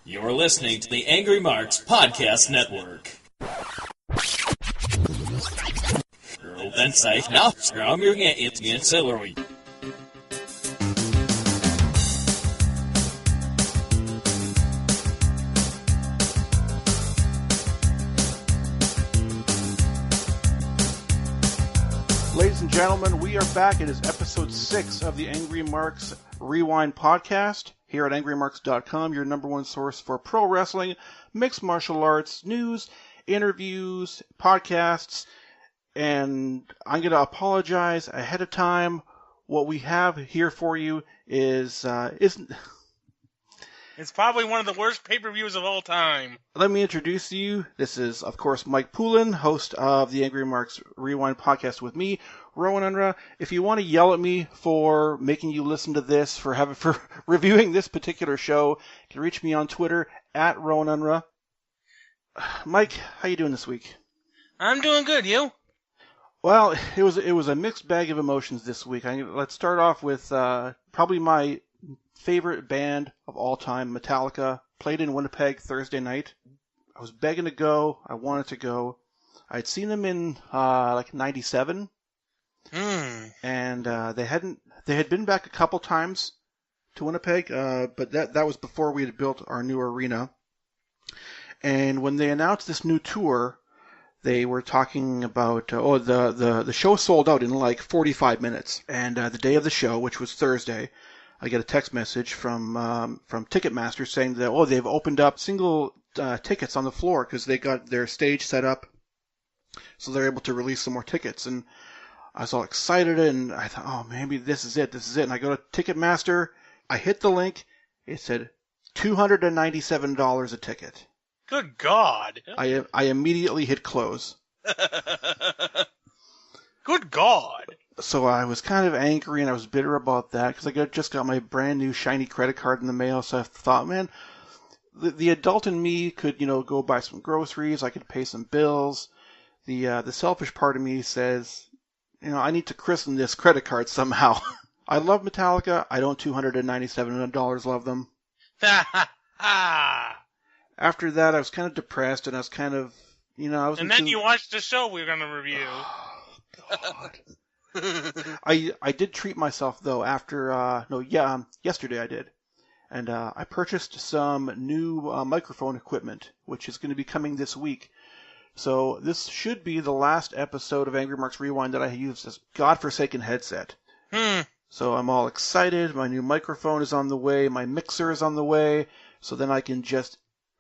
You're listening to the Angry Marks Podcast Network. Den säger snabbt-skramjungen i en celery. Ladies and gentlemen, we are back. It is episode 6 of the Angry Marks Rewind podcast here at AngryMarks.com, your number one source for pro wrestling, mixed martial arts, news, interviews, podcasts, and I'm going to apologize ahead of time. What we have here for you isn't... It's probably one of the worst pay-per-views of all time. Let me introduce you. This is, of course, Mike Poulin, host of the Angry Marks Rewind podcast with me, Rowan Unruh. If you want to yell at me for making you listen to this, for reviewing this particular show, you can reach me on Twitter at Rowan Unruh. Mike, how you doing this week? I'm doing good. You? Well, it was a mixed bag of emotions this week. Let's start off with probably my favorite band of all time, Metallica, played in Winnipeg Thursday night. I was begging to go. I wanted to go. I'd seen them in like 97. And they had been back a couple times to Winnipeg, but that was before we had built our new arena. And when they announced this new tour, they were talking about the show sold out in like 45 minutes. And the day of the show, which was Thursday, I get a text message from Ticketmaster saying that they've opened up single tickets on the floor because they got their stage set up, so they're able to release some more tickets. And I was all excited, and I thought, maybe this is it. And I go to Ticketmaster, I hit the link, it said $297 a ticket. Good God! I immediately hit close. Good God! So I was kind of angry and I was bitter about that because I just got my brand new shiny credit card in the mail. So I thought, man, the adult in me could, go buy some groceries. I could pay some bills. The selfish part of me says, I need to christen this credit card somehow. I love Metallica. I don't $297 love them. After that, I was kind of depressed and I was kind of, And then you watched the show we were going to review. Oh, God. I did treat myself though after yesterday I did, and I purchased some new microphone equipment, which is going to be coming this week. So this should be the last episode of Angry Marks Rewind that I use this godforsaken headset. So I'm all excited. My new microphone is on the way. My mixer is on the way. So then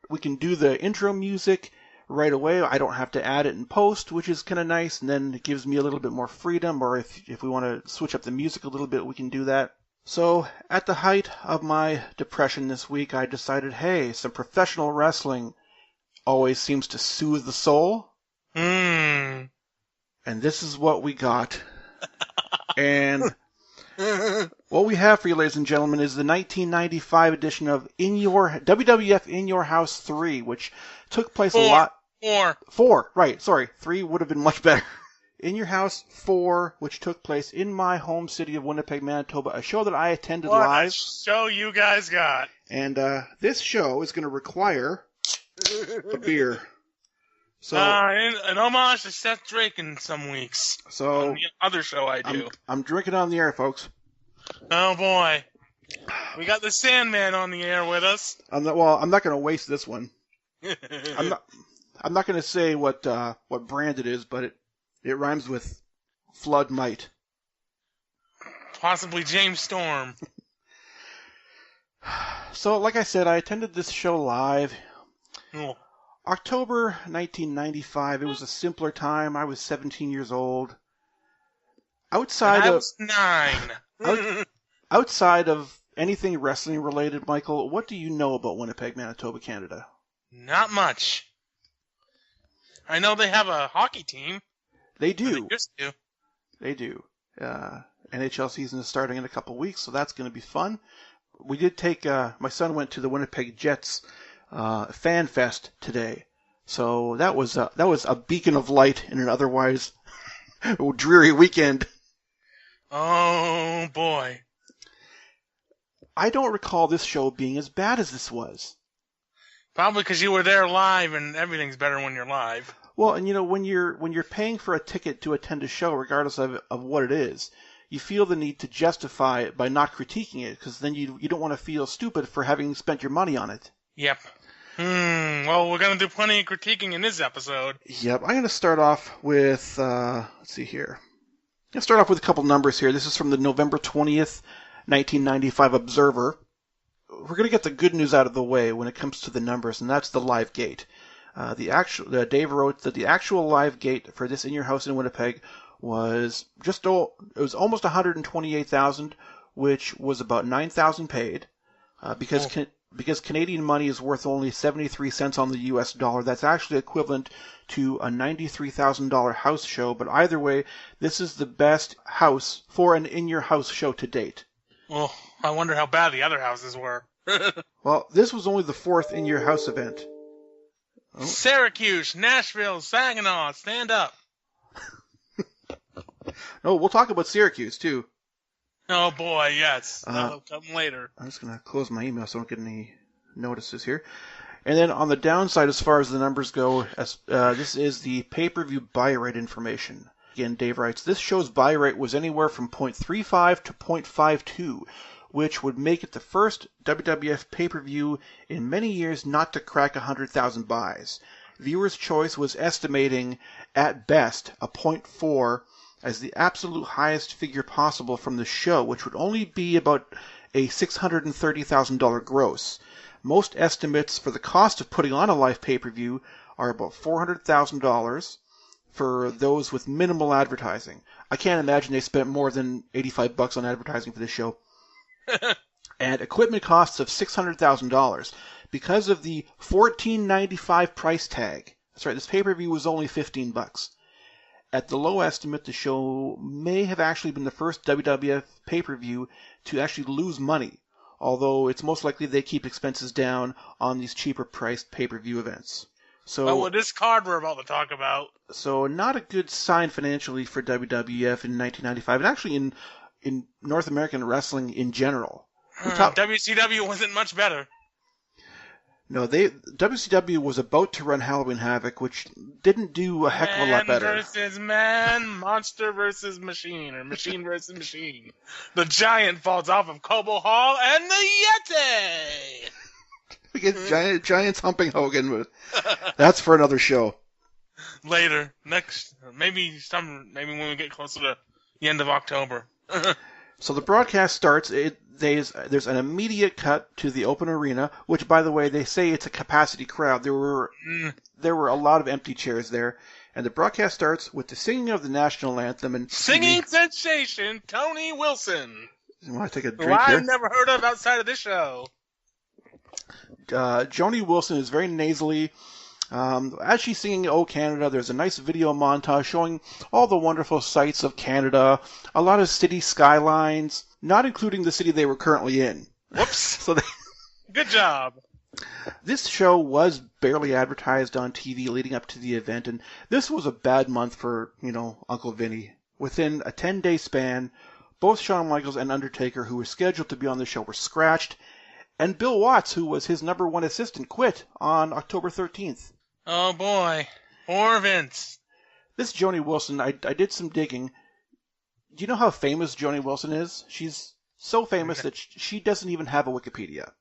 we can do the intro music right away. I don't have to add it in post, which is kind of nice, and then it gives me a little bit more freedom, or if we want to switch up the music a little bit, we can do that. So, at the height of my depression this week, I decided, hey, some professional wrestling always seems to soothe the soul. And this is what we got. And what we have for you, ladies and gentlemen, is the 1995 edition of WWF In Your House 3, which took place a lot... 4, right, sorry. 3 would have been much better. In Your House 4, which took place in my home city of Winnipeg, Manitoba, a show that I attended live. What a show you guys got. And this show is going to require a beer. So, an homage to Seth Drake in some weeks. So on the other show I do. I'm drinking on the air, folks. Oh, boy. We got the Sandman on the air with us. I'm not going to waste this one. I'm not going to say what brand it is, but it rhymes with Flood Might. Possibly James Storm. So, like I said, I attended this show live. Oh. October 1995. It was a simpler time. I was 17 years old. I was 9. Outside of anything wrestling related, Michael, what do you know about Winnipeg, Manitoba, Canada? Not much. I know they have a hockey team. They do. They used to. They do. NHL season is starting in a couple weeks, so that's going to be fun. We did take, my son went to the Winnipeg Jets Fan Fest today, so that was a beacon of light in an otherwise dreary weekend. Oh boy! I don't recall this show being as bad as this was. Probably because you were there live, and everything's better when you're live. Well, and when you're paying for a ticket to attend a show, regardless of what it is, you feel the need to justify it by not critiquing it, because then you don't want to feel stupid for having spent your money on it. Yep. Well, we're going to do plenty of critiquing in this episode. Yep. I'm going to start off with, let's see here. Let's start off with a couple numbers here. This is from the November 20th, 1995 Observer. We're going to get the good news out of the way when it comes to the numbers, and that's the live gate. Dave wrote that the actual live gate for this In Your House in Winnipeg was almost 128,000, which was about 9,000 paid, because Canadian money is worth only 73 cents on the U.S. dollar. That's actually equivalent to a $93,000 house show. But either way, this is the best house for an In Your House show to date. Well, I wonder how bad the other houses were. Well, this was only the fourth In Your House event. Oh. Syracuse, Nashville, Saginaw, stand up. No, we'll talk about Syracuse, too. Oh, boy, yes. That'll come later. I'm just going to close my email so I don't get any notices here. And then on the downside, as far as the numbers go, this is the pay-per-view buy rate information. Again, Dave writes, this show's buy rate was anywhere from 0.35 to 0.52, which would make it the first WWF pay-per-view in many years not to crack 100,000 buys. Viewers' Choice was estimating, at best, a 0.4 as the absolute highest figure possible from the show, which would only be about a $630,000 gross. Most estimates for the cost of putting on a live pay-per-view are about $400,000 for those with minimal advertising. I can't imagine they spent more than $85 on advertising for this show. And equipment costs of $600,000 because of the $14.95 price tag. That's right, this pay-per-view was only $15. At the low estimate, the show may have actually been the first WWF pay-per-view to actually lose money, although it's most likely they keep expenses down on these cheaper-priced pay-per-view events. So, with this card we're about to talk about. So not a good sign financially for WWF in 1995, and actually in North American wrestling in general. WCW wasn't much better. No, WCW was about to run Halloween Havoc, which didn't do a heck of a lot better. Man versus man, monster versus machine, or machine versus machine. The giant falls off of Cobo Hall, and the Yeti! We get giants humping Hogan, but that's for another show. Later, maybe when we get closer to the end of October. So the broadcast starts. There's an immediate cut to the open arena, which, by the way, they say it's a capacity crowd. There were a lot of empty chairs there, and the broadcast starts with the singing of the national anthem and singing sensation Tony Wilson. You want to take a drink here? I've never heard of outside of this show. Joni Wilson is very nasally. As she's singing "Oh Canada," there's a nice video montage showing all the wonderful sights of Canada, a lot of city skylines, not including the city they were currently in. Whoops. Good job. This show was barely advertised on TV leading up to the event, and this was a bad month for, Uncle Vinny. Within a 10-day span, both Shawn Michaels and Undertaker, who were scheduled to be on the show, were scratched, and Bill Watts, who was his number one assistant, quit on October 13th. Oh, boy. Poor Vince. This Joni Wilson, I did some digging. Do you know how famous Joni Wilson is? She's so famous that she doesn't even have a Wikipedia.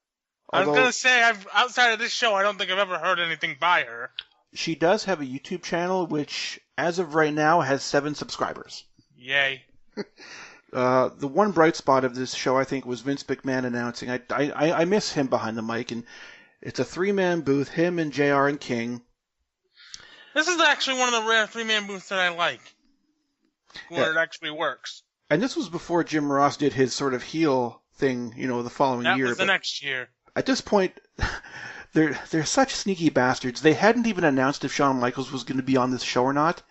I was going to say, outside of this show, I don't think I've ever heard anything by her. She does have a YouTube channel, which, as of right now, has 7 subscribers. Yay. The one bright spot of this show, I think, was Vince McMahon announcing. I miss him behind the mic, and it's a 3-man booth, him and JR and King. This is actually one of the rare 3-man booths that I like, where it actually works. And this was before Jim Ross did his sort of heel thing, the following year. That was the next year. At this point, they're such sneaky bastards. They hadn't even announced if Shawn Michaels was going to be on this show or not.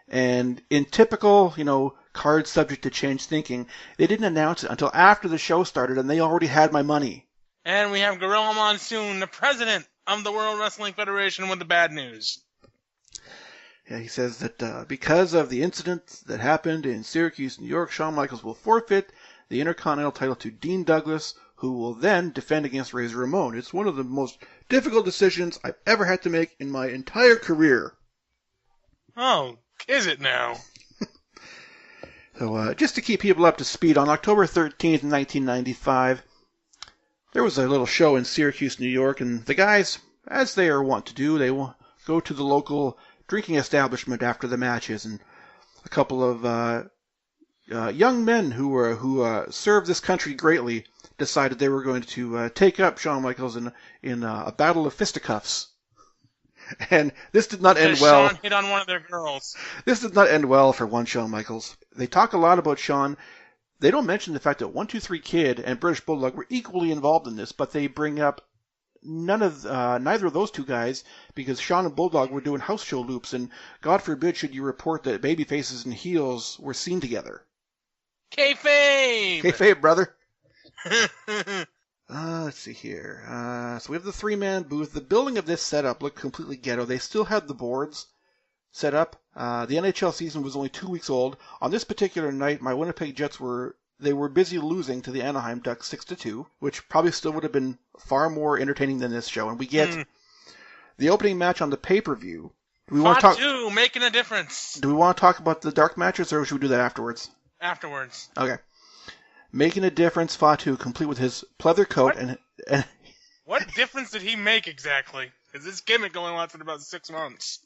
And in typical, card subject to change thinking, they didn't announce it until after the show started, and they already had my money. And we have Gorilla Monsoon, the president of the World Wrestling Federation, with the bad news. Yeah, he says that because of the incident that happened in Syracuse, New York, Shawn Michaels will forfeit the Intercontinental title to Dean Douglas, who will then defend against Razor Ramon. It's one of the most difficult decisions I've ever had to make in my entire career. Oh, is it now? So, just to keep people up to speed, on October 13th, 1995, there was a little show in Syracuse, New York, and the guys, as they are wont to do, they will go to the local drinking establishment after the matches, and a couple of young men who served this country greatly decided they were going to take up Shawn Michaels in a battle of fisticuffs. And this did not end well. Shawn hit on one of their girls. This did not end well for one Shawn Michaels. They talk a lot about Shawn. They don't mention the fact that 1-2-3 Kid and British Bulldog were equally involved in this, but they bring up neither of those two guys because Shawn and Bulldog were doing house show loops, and God forbid should you report that baby faces and heels were seen together. Kayfabe! Kayfabe, brother. Let's see here. So we have the three-man booth. The building of this setup looked completely ghetto. They still had the boards set up. The NHL season was only 2 weeks old. On this particular night, my Winnipeg Jets were busy losing to the Anaheim Ducks 6-2, which probably still would have been far more entertaining than this show. And we get the opening match on the pay-per-view. Do we want to talk? Making a difference. Do we want to talk about the dark matches, or should we do that afterwards? Afterwards. Okay. Making a difference, Fatu, complete with his pleather coat and What difference did he make exactly? Because this gimmick only lasted about 6 months.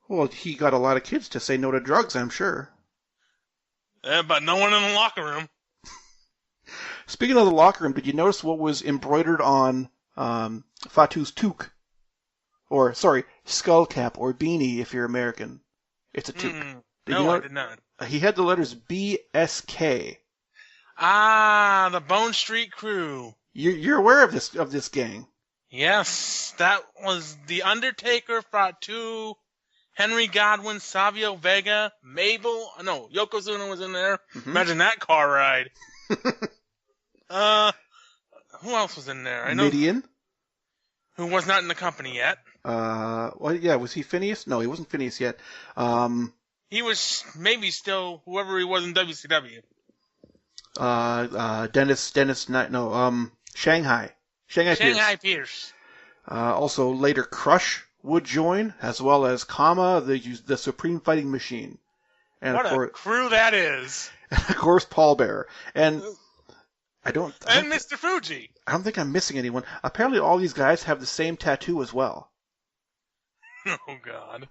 Well, he got a lot of kids to say no to drugs, I'm sure. But no one in the locker room. Speaking of the locker room, did you notice what was embroidered on Fatu's toque? Or, sorry, skull cap or beanie if you're American. It's a toque. I did not. He had the letters BSK. Ah, the Bone Street Crew. You're aware of this gang? Yes, that was The Undertaker, Fatu, Henry Godwin, Savio Vega, Yokozuna was in there. Mm-hmm. Imagine that car ride. Who else was in there? Midian. Who was not in the company yet. Well, yeah, was he Phineas? No, he wasn't Phineas yet. He was maybe still whoever he was in WCW. Shanghai. Shanghai Pierce. Also later Crush would join, as well as Kama, the Supreme Fighting Machine. And what of course, a crew that is. And of course, Paul Bearer. And Mr. Fuji. I don't think I'm missing anyone. Apparently all these guys have the same tattoo as well. Oh, God.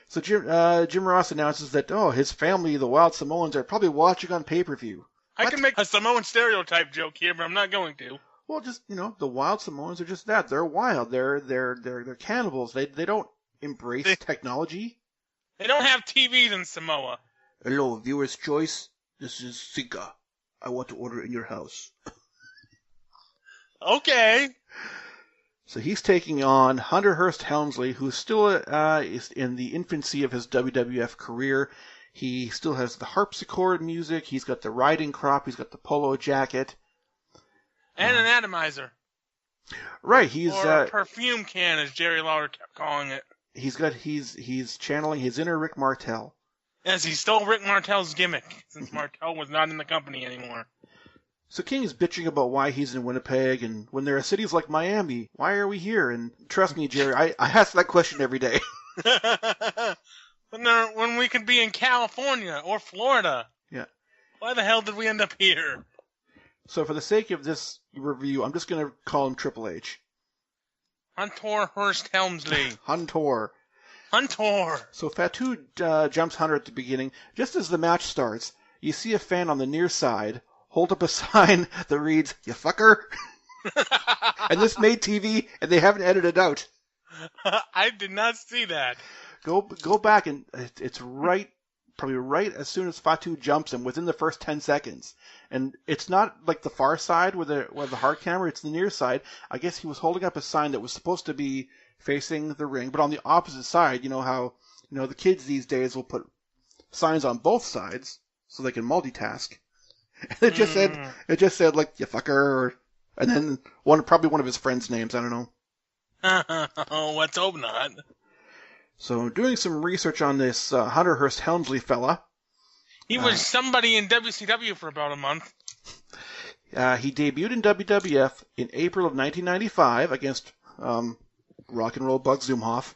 So Jim Ross announces that, his family, the Wild Samoans, are probably watching on pay-per-view. I can make a Samoan stereotype joke here, but I'm not going to. Well, just, the Wild Samoans are just that. They're wild. They're cannibals. They don't embrace technology. They don't have TVs in Samoa. Hello, viewer's choice. This is Sika. I want to order in your house. Okay. So he's taking on Hunter Hearst Helmsley, who still is in the infancy of his WWF career. He still has the harpsichord music. He's got the riding crop. He's got the polo jacket. And an atomizer. Right. Or a perfume can, as Jerry Lawler kept calling it. He's channeling his inner Rick Martel. Yes, he stole Rick Martel's gimmick, since Martel was not in the company anymore. So King is bitching about why he's in Winnipeg, and when there are cities like Miami, why are we here? And trust me, Jerry, I ask that question every day. When we could be in California or Florida. Yeah. Why the hell did we end up here? So for the sake of this review, I'm just going to call him Triple H. Hunter Hearst Helmsley. Hunter. So Fatu jumps Hunter at the beginning. Just as the match starts, you see a fan on the near side hold up a sign that reads, "You fucker." And this made TV, and they haven't edited it out. I did not see that. Go back, and it's probably right as soon as Fatu jumps him, within the first 10 seconds. And it's not like the far side where the hard camera, it's the near side. I guess he was holding up a sign that was supposed to be facing the ring, but on the opposite side. You know how the kids these days will put signs on both sides so they can multitask. And it just said like, "You fucker," and then probably one of his friends' names. I don't know. Oh, let's hope not. So doing some research on this Hunter Hearst Helmsley fella. He was somebody in WCW for about a month. He debuted in WWF in April of 1995 against Rock and Roll Buck Zumhofe.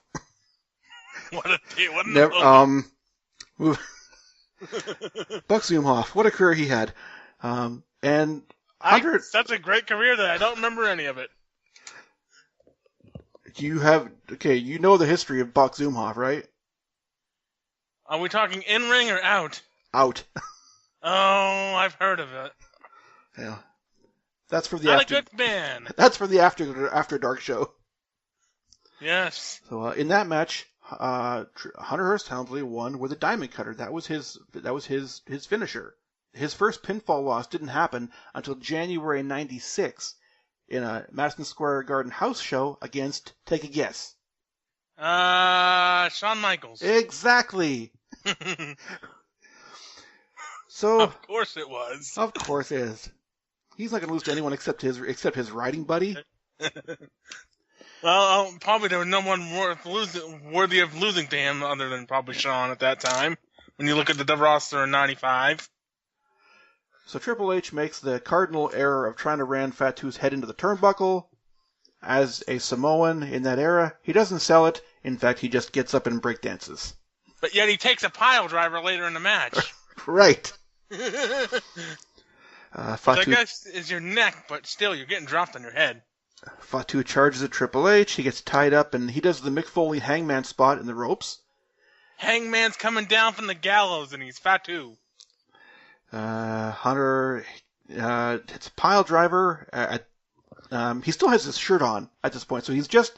What a Buck Zumhofe, what a career he had. And Hunter, such a great career that I don't remember any of it. you know the history of Buck Zumhofe, right? Are we talking in-ring or out? Out. Oh, I've heard of it. Yeah. That's for the Not a good man. That's for the after dark show. Yes. So in that match, Hunter Hearst Helmsley won with a diamond cutter. That was his finisher. His first pinfall loss didn't happen until January '96 in a Madison Square Garden house show against, take a guess. Shawn Michaels. Exactly. So of course it was. Of course it is. He's not going to lose to anyone except his riding buddy. Well, probably there was no one worthy of losing to him other than probably Shawn at that time. When you look at the roster in '95. So Triple H makes the cardinal error of trying to ram Fatu's head into the turnbuckle. As a Samoan in that era, he doesn't sell it. In fact, he just gets up and breakdances. But yet he takes a pile driver later in the match. Right. Fatu, I guess is your neck, but still, you're getting dropped on your head. Fatu charges at Triple H. He gets tied up, and he does the Mick Foley hangman spot in the ropes. Hangman's coming down from the gallows, and he's Fatu. Hunter hits a pile driver. He still has his shirt on at this point, so he's just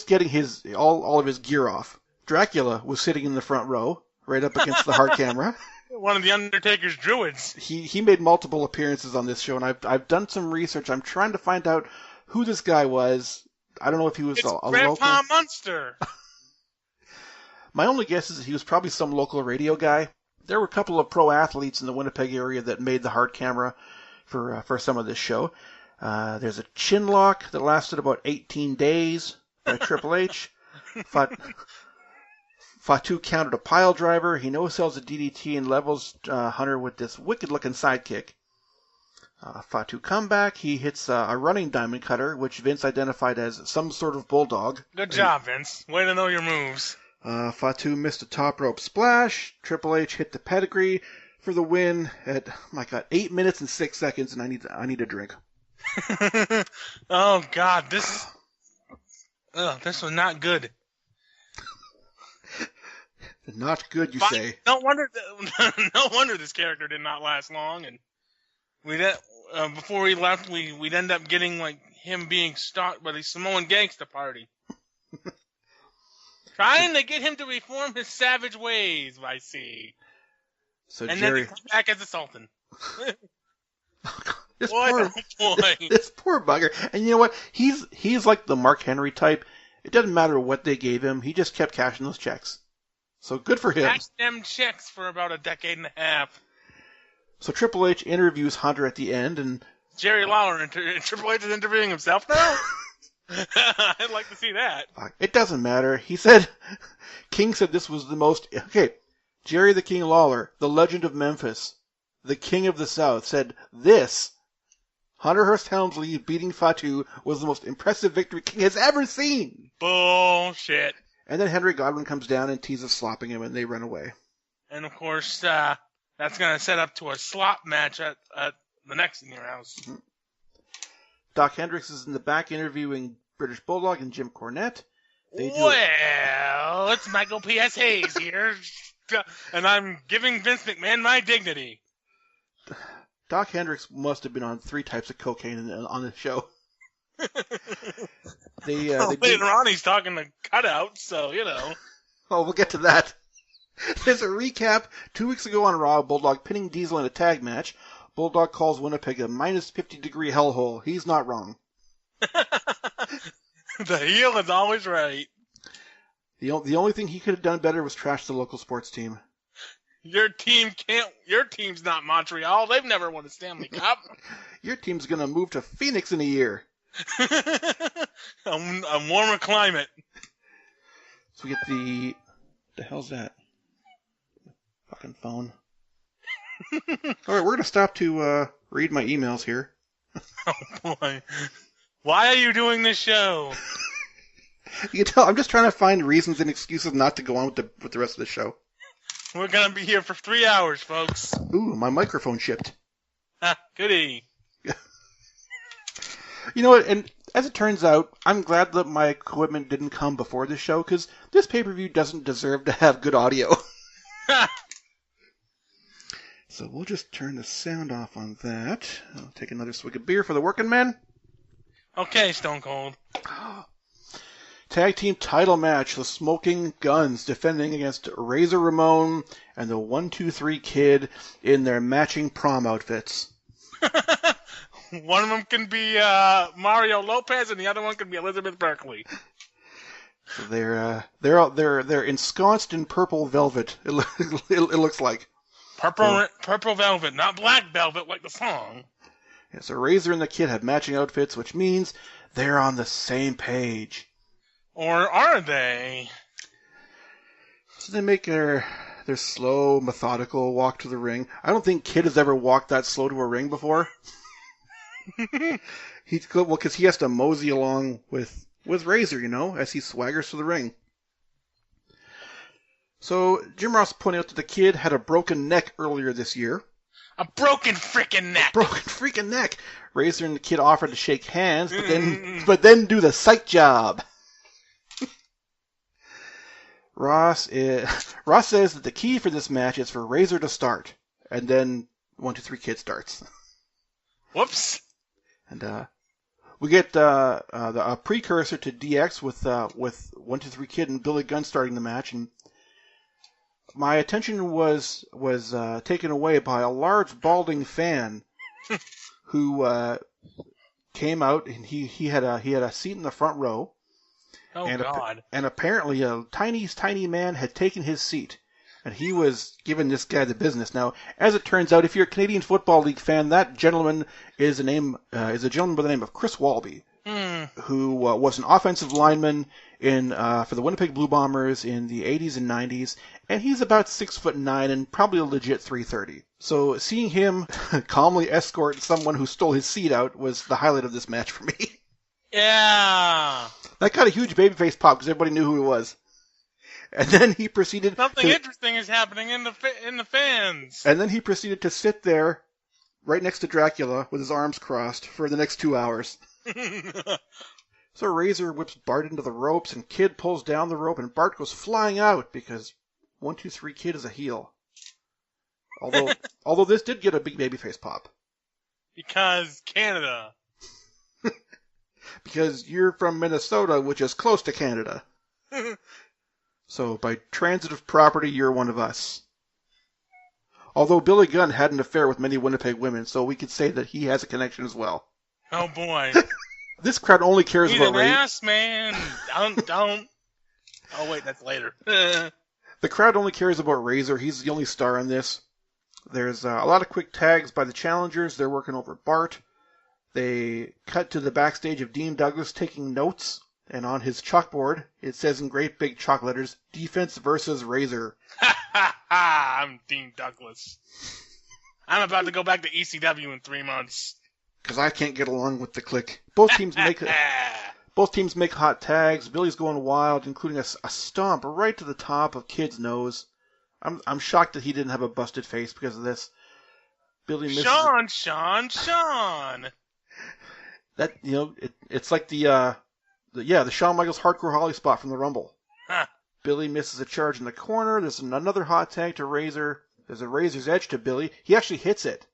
getting all of his gear off. Dracula was sitting in the front row, right up against the hard camera. One of the Undertaker's druids. He made multiple appearances on this show, and I've done some research. I'm trying to find out who this guy was. I don't know if he was a Grandpa local. Munster. My only guess is that he was probably some local radio guy. There were a couple of pro athletes in the Winnipeg area that made the hard camera for some of this show. There's a chin lock that lasted about 18 days by Triple H. Fatu countered a pile driver. He no-sells a DDT and levels Hunter with this wicked-looking sidekick. Fatu comeback. He hits a running diamond cutter, which Vince identified as some sort of bulldog. Good job, Vince. Way to know your moves. Fatu missed a top rope splash. Triple H hit the pedigree for the win at, my God, 8 minutes and 6 seconds, and I need a drink. Oh God, this was not good. Not good, you say? No wonder this character did not last long, and before he left, we'd end up getting like him being stalked by the Samoan gangsta party. Trying to get him to reform his savage ways, I see. So and Jerry... then he comes back as a sultan. This boy. This poor bugger. And you know what? He's like the Mark Henry type. It doesn't matter what they gave him. He just kept cashing those checks. So good for him. Cashed them checks for about a decade and a half. So Triple H interviews Hunter at the end, and... Jerry Lawler and Triple H is interviewing himself now? I'd like to see that. It doesn't matter. He said, King said this was the most... Okay, Jerry the King Lawler, the legend of Memphis, the king of the South, said this, Hunter Hearst Helmsley beating Fatu was the most impressive victory King has ever seen. Bullshit. And then Henry Godwin comes down and teases slopping him, and they run away. And, of course, that's going to set up to a slop match at the next in your house. Mm-hmm. Doc Hendricks is in the back interviewing British Bulldog and Jim Cornette. Well, it's Michael P.S. Hayes here, and I'm giving Vince McMahon my dignity. Doc Hendricks must have been on 3 types of cocaine on the show. Later on, he's talking to cutouts, so, you know. Oh, we'll get to that. There's a recap. 2 weeks ago on Raw, Bulldog pinning Diesel in a tag match. Bulldog calls Winnipeg a minus 50-degree hellhole. He's not wrong. The heel is always right. The only thing he could have done better was trash the local sports team. Your team's not Montreal. They've never won a Stanley Cup. Your team's going to move to Phoenix in a year. A warmer climate. So we get the hell's that? Fucking phone. All right, we're going to stop to read my emails here. Oh, boy. Why are you doing this show? You can tell I'm just trying to find reasons and excuses not to go on with the rest of the show. We're going to be here for 3 hours, folks. Ooh, my microphone shipped. Goody. You know what, and as it turns out, I'm glad that my equipment didn't come before the show, because this pay-per-view doesn't deserve to have good audio. So we'll just turn the sound off on that. I'll take another swig of beer for the working man. Okay, Stone Cold. Tag team title match, the Smoking Guns defending against Razor Ramon and the 1-2-3 Kid in their matching prom outfits. One of them can be Mario Lopez, and the other one can be Elizabeth Berkley. So they're ensconced in purple velvet. It looks like Purple velvet, not black velvet like the song. Yeah, so Razor and the Kid have matching outfits, which means they're on the same page. Or are they? So they make their slow, methodical walk to the ring. I don't think Kid has ever walked that slow to a ring before. Because he has to mosey along with Razor, as he swaggers to the ring. So Jim Ross pointed out that the Kid had a broken neck earlier this year. A broken freaking neck. Broken freaking neck. Razor and the Kid offered to shake hands, but then do the psych job. Ross says that the key for this match is for Razor to start, and then 1-2-3 Kid starts. Whoops. And we get a precursor to DX with 1-2-3 Kid and Billy Gunn starting the match, and my attention was taken away by a large balding fan who came out, and he had a seat in the front row. Oh, God. And apparently a tiny man had taken his seat, and he was giving this guy the business. Now, as it turns out, if you're a Canadian Football League fan, that gentleman is a gentleman by the name of Chris Walby, who was an offensive lineman for the Winnipeg Blue Bombers in the 80s and 90s, and he's about 6'9" and probably a legit 330. So seeing him calmly escort someone who stole his seat out was the highlight of this match for me. Yeah. That got a huge babyface pop because everybody knew who he was. And then he proceeded Something interesting is happening in the fans. And then he proceeded to sit there right next to Dracula with his arms crossed for the next 2 hours. So Razor whips Bart into the ropes, and Kid pulls down the rope, and Bart goes flying out because 1-2-3 Kid is a heel. Although this did get a big babyface pop. Because Canada. Because you're from Minnesota, which is close to Canada. So by transitive property, you're one of us. Although Billy Gunn had an affair with many Winnipeg women, so we could say that he has a connection as well. Oh, boy. This crowd only cares He's about an ass man. Don't. Oh, wait, that's later. The crowd only cares about Razor. He's the only star in this. There's a lot of quick tags by the challengers. They're working over Bart. They cut to the backstage of Dean Douglas taking notes, and on his chalkboard, it says in great big chalk letters, Defense versus Razor. I'm Dean Douglas. I'm about to go back to ECW in 3 months. Because I can't get along with the clique. Both teams make hot tags. Billy's going wild, including a stomp right to the top of Kid's nose. I'm shocked that he didn't have a busted face because of this. Billy misses Sean. That it's like the Shawn Michaels Hardcore Holly spot from the Rumble. Huh. Billy misses a charge in the corner. There's another hot tag to Razor. There's a Razor's Edge to Billy. He actually hits it.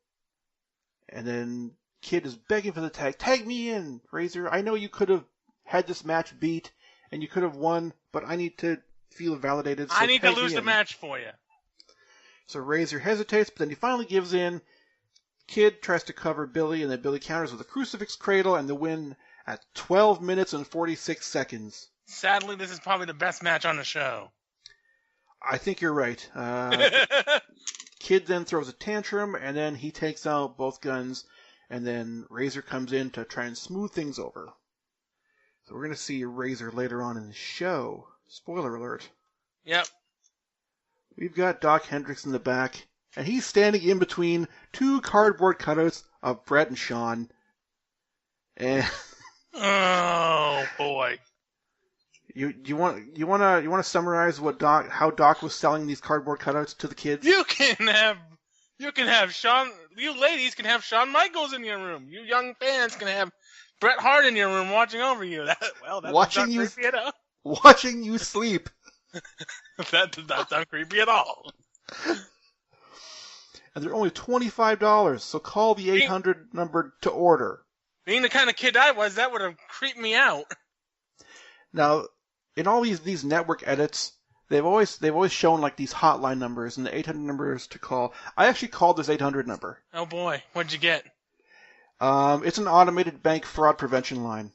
And then Kid is begging for the tag. Tag me in, Razor. I know you could have had this match beat and you could have won, but I need to feel validated. So I need to lose the match for you. So Razor hesitates, but then he finally gives in. Kid tries to cover Billy, and then Billy counters with a crucifix cradle and the win at 12 minutes and 46 seconds. Sadly, this is probably the best match on the show. I think you're right. Kid then throws a tantrum, and then he takes out both guns, and then Razor comes in to try and smooth things over. So we're going to see Razor later on in the show. Spoiler alert. Yep. We've got Doc Hendricks in the back, and he's standing in between two cardboard cutouts of Brett and Sean. And Oh boy. you want to summarize how Doc was selling these cardboard cutouts to the kids? You can have Shawn. You ladies can have Shawn Michaels in your room. You young fans can have Bret Hart in your room watching over you. That's Watching not creepy at all. Watching you sleep. That's not creepy at all. And they're only $25, so call the 800 number to order. Being the kind of kid I was, that would have creeped me out. Now, in all these network edits, they've always shown like these hotline numbers and the 800 numbers to call. I actually called this 800 number. Oh boy, what'd you get? It's an automated bank fraud prevention line.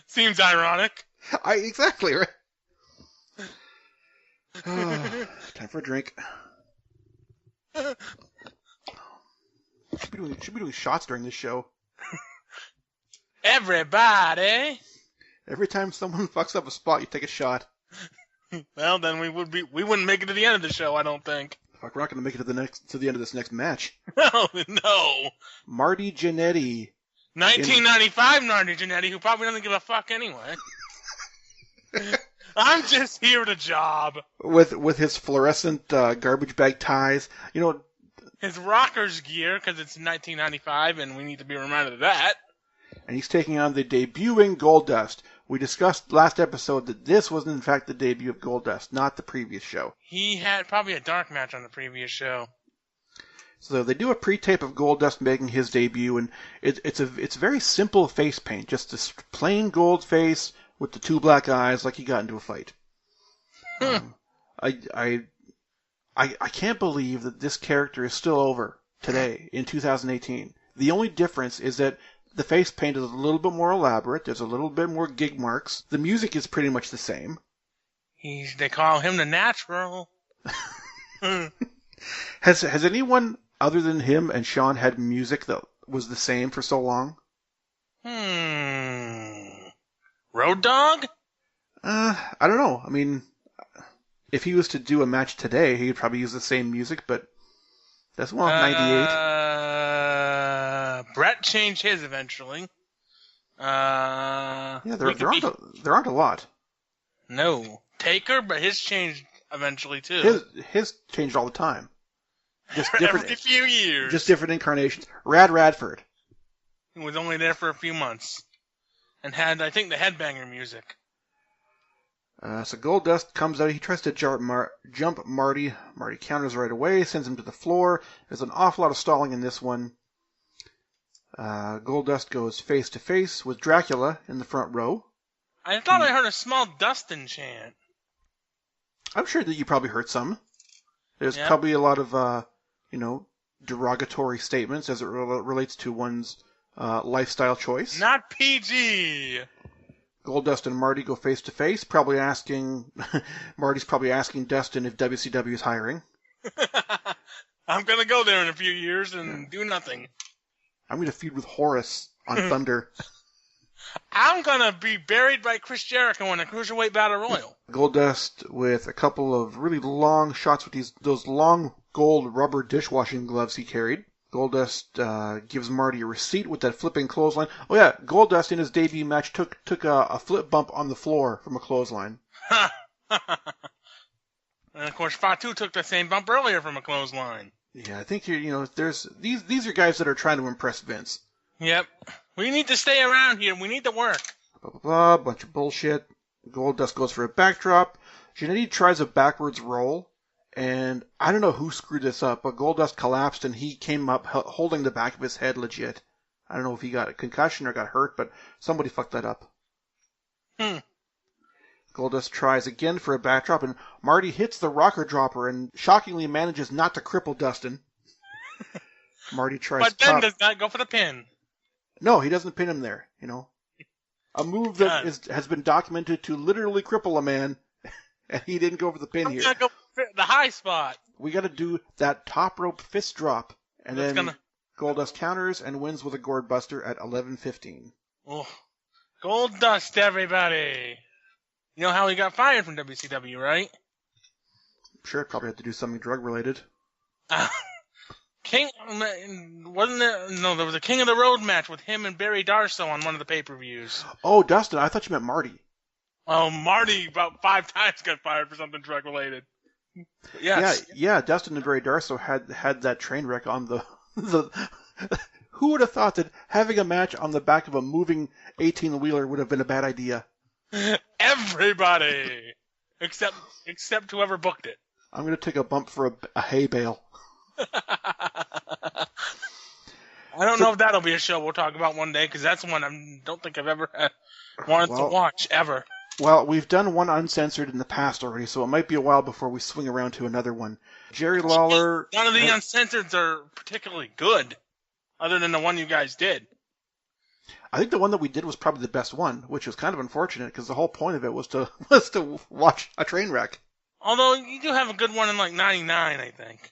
Seems ironic. Exactly, right? Time for a drink. Should be doing shots during this show. Everybody. Every time someone fucks up a spot, you take a shot. Well, then we wouldn't make it to the end of the show, I don't think. Fuck, we're not going to make it to the end of this next match. No. Marty Jannetty. 1995 Marty Jannetty, who probably doesn't give a fuck anyway. I'm just here to job. With his fluorescent garbage bag ties. You know, his rockers gear, because it's 1995 and we need to be reminded of that. And he's taking on the debuting Goldust. We discussed last episode that this was in fact the debut of Goldust, not the previous show. He had probably a dark match on the previous show. So they do a pre-tape of Goldust making his debut, and it's very simple face paint, just this plain gold face with the two black eyes, like he got into a fight. I can't believe that this character is still over today in 2018. The only difference is that the face paint is a little bit more elaborate. There's a little bit more gig marks. The music is pretty much the same. They call him the Natural. Has anyone other than him and Shawn had music that was the same for so long? Road Dogg? I don't know. I mean, if he was to do a match today, he'd probably use the same music, but that's 98. Brett changed his eventually. Yeah, there aren't a lot. No. Taker, but his changed eventually too. His changed all the time. Just different every few years. Just different incarnations. Radford. He was only there for a few months. And had, I think, the headbanger music. So Goldust comes out. He tries to jump Marty. Marty counters right away, sends him to the floor. There's an awful lot of stalling in this one. Goldust goes face to face with Dracula in the front row. I thought I heard a small Dustin chant. I'm sure that you probably heard some. There's probably a lot of, derogatory statements as it relates to one's lifestyle choice. Not PG. Goldust and Marty go face to face, probably asking Marty's probably asking Dustin if WCW is hiring. I'm gonna go there in a few years and do nothing. I'm gonna feud with Horace on Thunder. I'm gonna be buried by Chris Jericho in a Cruiserweight Battle Royal. Goldust with a couple of really long shots with those long gold rubber dishwashing gloves he carried. Goldust gives Marty a receipt with that flipping clothesline. Oh yeah, Goldust in his debut match took a flip bump on the floor from a clothesline. And of course, Fatu took the same bump earlier from a clothesline. Yeah, I think there's these are guys that are trying to impress Vince. Yep. We need to stay around here. We need to work. Blah, blah, blah, bunch of bullshit. Goldust goes for a backdrop. Jannetty tries a backwards roll, and I don't know who screwed this up, but Goldust collapsed and he came up holding the back of his head legit. I don't know if he got a concussion or got hurt, but somebody fucked that up. Goldust tries again for a backdrop, and Marty hits the rocker dropper and shockingly manages not to cripple Dustin. Marty tries but then does not go for the pin. No, he doesn't pin him there, A move that has been documented to literally cripple a man, and he didn't go for the pin here. I'm gonna go for the high spot. We gotta do that top rope fist drop, and then Goldust counters and wins with a gourd buster at 11:15. Oh, Goldust, everybody! You know how he got fired from WCW, right? Sure, it probably had to do something drug related. Wasn't there? No, there was a King of the Road match with him and Barry Darsow on one of the pay-per-views. Oh, Dustin, I thought you meant Marty. Oh, Marty about 5 times got fired for something drug-related. Yes. Yeah, Dustin and Barry Darsow had that train wreck on the Who would have thought that having a match on the back of a moving 18-wheeler would have been a bad idea? Everybody! Except whoever booked it. I'm going to take a bump for a hay bale. I don't know if that'll be a show we'll talk about one day, because that's one I don't think I've ever wanted to watch, ever. Well, we've done one uncensored in the past already, so it might be a while before we swing around to another one. Jerry Lawler... None of the uncensored are particularly good, other than the one you guys did. I think the one that we did was probably the best one, which was kind of unfortunate, because the whole point of it was to watch a train wreck. Although, you do have a good one in, 99, I think.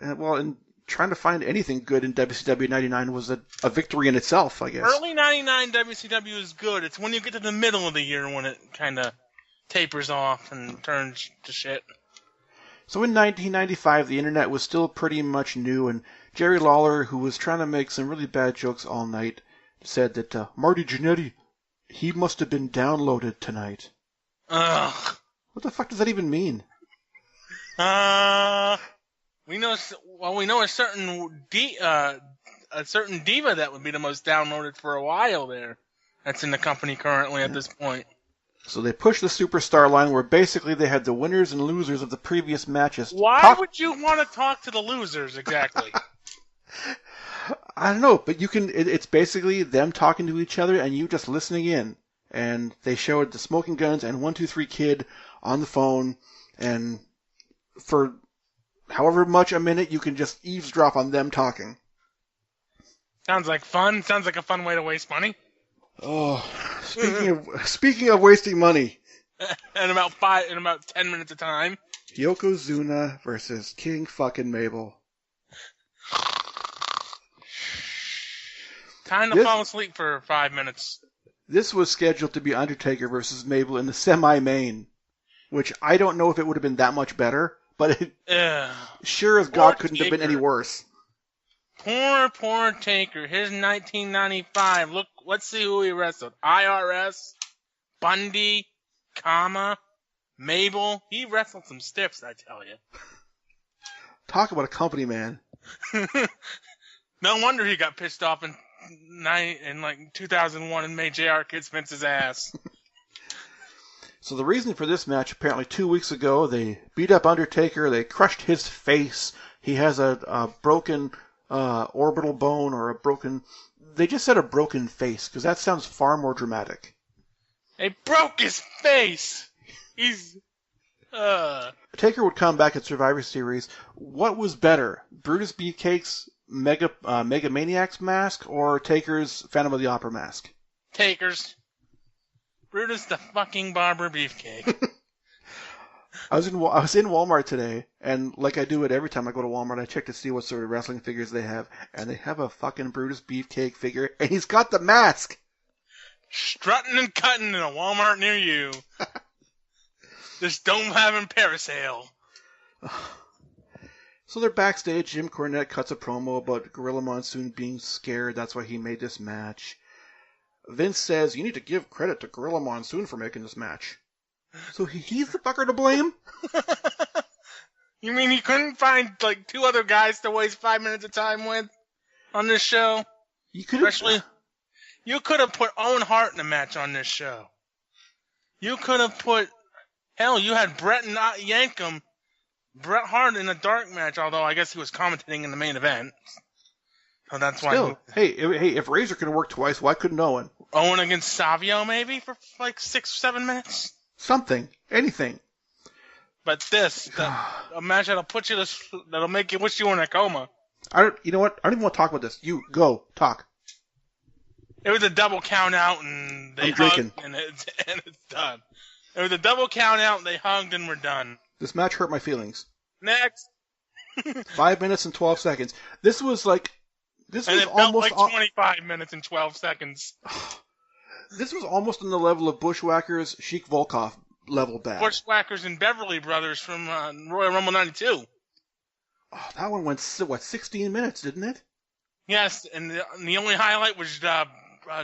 Well, and trying to find anything good in WCW 99 was a victory in itself, I guess. Early 99 WCW is good. It's when you get to the middle of the year when it kind of tapers off and turns to shit. So in 1995, the internet was still pretty much new, and Jerry Lawler, who was trying to make some really bad jokes all night, said that Marty Jannetty, he must have been downloaded tonight. Ugh. What the fuck does that even mean? We know a certain diva that would be the most downloaded for a while there. That's in the company currently at this point. So they pushed the Superstar line where basically they had the winners and losers of the previous matches. Why would you want to talk to the losers exactly? I don't know, but you can. It's basically them talking to each other and you just listening in. And they showed the Smoking Guns and 1-2-3 Kid on the phone, and for however much a minute, you can just eavesdrop on them talking. Sounds like fun. Sounds like a fun way to waste money. Oh, speaking of wasting money. in about 10 minutes of time. Yokozuna versus King fucking Mabel. Time to fall asleep for 5 minutes. This was scheduled to be Undertaker versus Mabel in the semi-main, which I don't know if it would have been that much better, but it sure as God couldn't have been any worse. Poor Taker. His 1995. Look, let's see who he wrestled. IRS, Bundy, Mabel. He wrestled some stiffs, I tell you. Talk about a company man. No wonder he got pissed off in 2001 and made JR Kidd Vince's ass. So the reason for this match, apparently 2 weeks ago, they beat up Undertaker, they crushed his face. He has a broken orbital bone or a broken... They just said a broken face, because that sounds far more dramatic. They broke his face! He's... Taker would come back at Survivor Series. What was better, Brutus Beefcake's Megamaniacs mask or Taker's Phantom of the Opera mask? Taker's. Brutus the fucking Barber Beefcake. I was in Walmart today, and like I do it every time I go to Walmart, I check to see what sort of wrestling figures they have, and they have a fucking Brutus Beefcake figure, and he's got the mask! Strutting and cutting in a Walmart near you. Just don't have him parasail. So they're backstage. Jim Cornette cuts a promo about Gorilla Monsoon being scared. That's why he made this match. Vince says, you need to give credit to Gorilla Monsoon for making this match. So he's the fucker to blame? You mean he couldn't find, 2 other guys to waste 5 minutes of time with on this show? You could have put Owen Hart in a match on this show. You could have put... Hell, you had Bret and Yankum, Bret Hart in a dark match, although I guess he was commentating in the main event. So that's why... Hey, if Razor could have worked twice, why couldn't Owen? Owen against Savio, maybe, for 6 or 7 minutes? Something. Anything. But a match that'll make you wish you were in a coma. You know what? I don't even want to talk about this. You, go, talk. It was a double count out and they hugged and it's done. It was a double count out and they hugged and we're done. This match hurt my feelings. Next. 5 minutes and 12 seconds. This was almost 25 minutes and 12 seconds. This was almost on the level of Bushwhackers, Sheik Volkov level bad. Bushwhackers and Beverly Brothers from Royal Rumble 92. Oh, that one went, 16 minutes, didn't it? Yes, and the only highlight was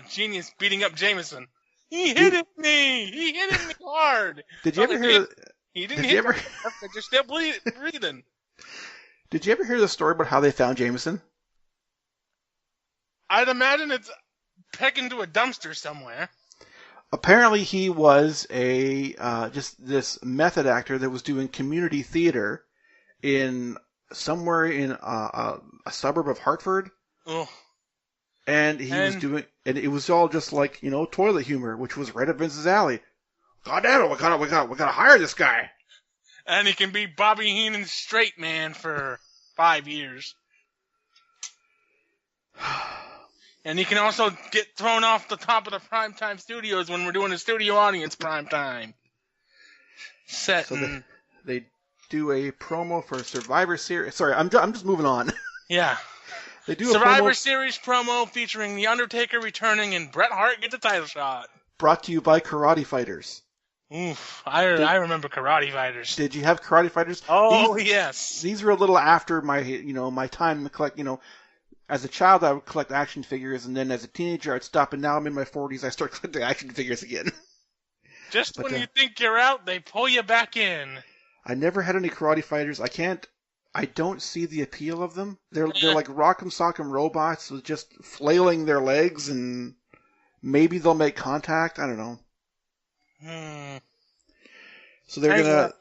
Genius beating up Jameson. He hit me! He hit me hard! Did you ever hear... He didn't hit me. They're just still breathing. Did you ever hear the story about how they found Jameson? I'd imagine it's pegged into a dumpster somewhere. Apparently he was just this method actor that was doing community theater somewhere in a suburb of Hartford. Oh. And it was all just like, toilet humor, which was right up Vince's alley. God damn it, we gotta hire this guy. And he can be Bobby Heenan's straight man for 5 years. And he can also get thrown off the top of the primetime studios when we're doing a studio audience primetime. So they do a promo for Survivor Series. Sorry, I'm just moving on. Yeah. They do Survivor Series promo featuring The Undertaker returning and Bret Hart gets a title shot. Brought to you by Karate Fighters. Oof, I remember Karate Fighters. Did you have Karate Fighters? Oh, yes. These were a little after my time to collect, as a child I would collect action figures, and then as a teenager I'd stop, and now I'm in my 40s, I start collecting action figures again. When you think you're out, they pull you back in. I never had any Karate Fighters. I don't see the appeal of them. They're like Rock'em Sock'em robots with just flailing their legs, and maybe they'll make contact. I don't know. So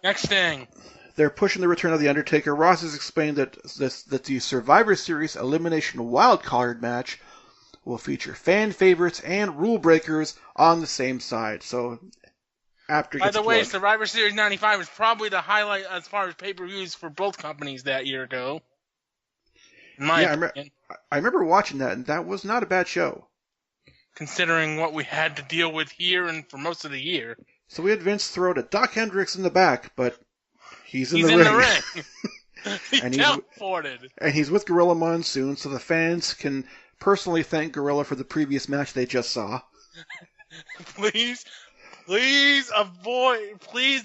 next thing. They're pushing the return of The Undertaker. Ross has explained that the Survivor Series Elimination Wildcard match will feature fan favorites and rule breakers on the same side. So By the way, Survivor Series 95 was probably the highlight as far as pay-per-views for both companies that year ago. In my opinion. I remember watching that, and that was not a bad show. Considering what we had to deal with here and for most of the year. So we had Vince throw to Doc Hendricks in the back, but he's in the ring. He teleported. And he's with Gorilla Monsoon, so the fans can personally thank Gorilla for the previous match they just saw. Please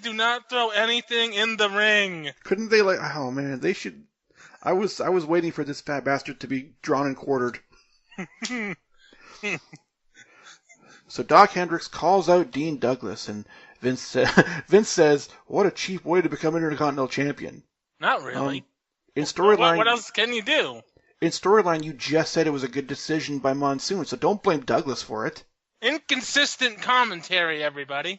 do not throw anything in the ring. Couldn't they oh man, they should. I was waiting for this fat bastard to be drawn and quartered. So Doc Hendricks calls out Dean Douglas, and Vince says, "What a cheap way to become Intercontinental Champion." Not really. In storyline, what else can you do? In storyline, you just said it was a good decision by Monsoon, so don't blame Douglas for it. Inconsistent commentary, everybody.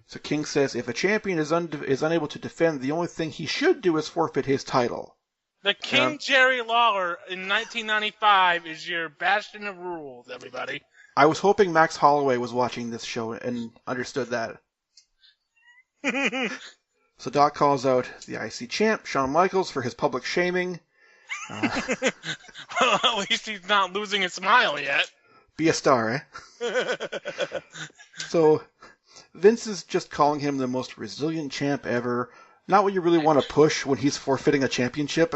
So King says, if a champion is unable to defend, the only thing he should do is forfeit his title. The King Jerry Lawler in 1995 is your bastion of rules, everybody. I was hoping Max Holloway was watching this show and understood that. So Doc calls out the IC champ, Shawn Michaels, for his public shaming. Well, at least he's not losing his smile yet. Be a star, eh? So Vince is just calling him the most resilient champ ever. Not what you really want to push when he's forfeiting a championship.